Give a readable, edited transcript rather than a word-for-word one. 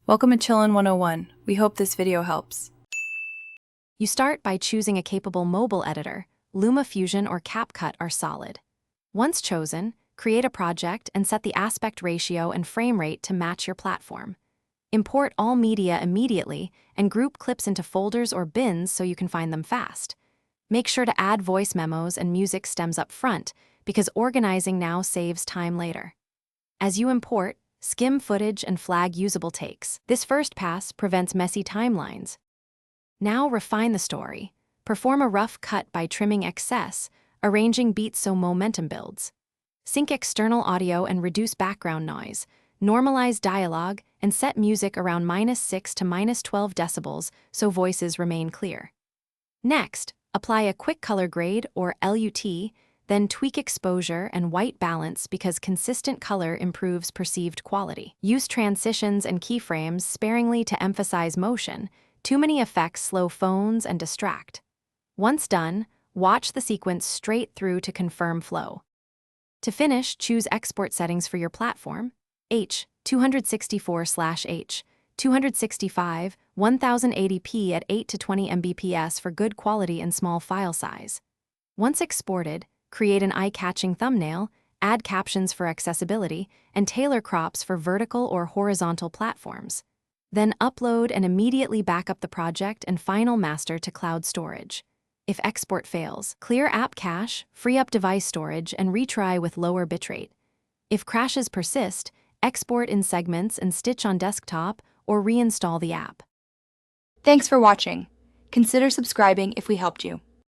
Welcome to Chillin' 101. We hope this video helps. You start by choosing a capable mobile editor. LumaFusion or CapCut are solid. Once chosen, create a project and set the aspect ratio and frame rate to match your platform. Import all media immediately and group clips into folders or bins so you can find them fast. Make sure to add voice memos and music stems up front because organizing now saves time later. As you import, skim footage and flag usable takes. This first pass prevents messy timelines. Now refine the story. Perform a rough cut by trimming excess, arranging beats so momentum builds. Sync external audio and reduce background noise. Normalize dialogue and set music around -6 to -12 decibels so voices remain clear. Next, apply a quick color grade or LUT, then tweak exposure and white balance because consistent color improves perceived quality. Use transitions and keyframes sparingly to emphasize motion. Too many effects slow phones and distract. Once done, watch the sequence straight through to confirm flow. To finish, choose export settings for your platform. H264/H, 265, 1080p at 8 to 20 Mbps for good quality and small file size. Once exported, create an eye-catching thumbnail, add captions for accessibility, and tailor crops for vertical or horizontal platforms. Then upload and immediately back up the project and final master to cloud storage. If export fails, clear app cache, free up device storage, and retry with lower bitrate. If crashes persist, export in segments and stitch on desktop or reinstall the app. Thanks for watching. Consider subscribing if we helped you.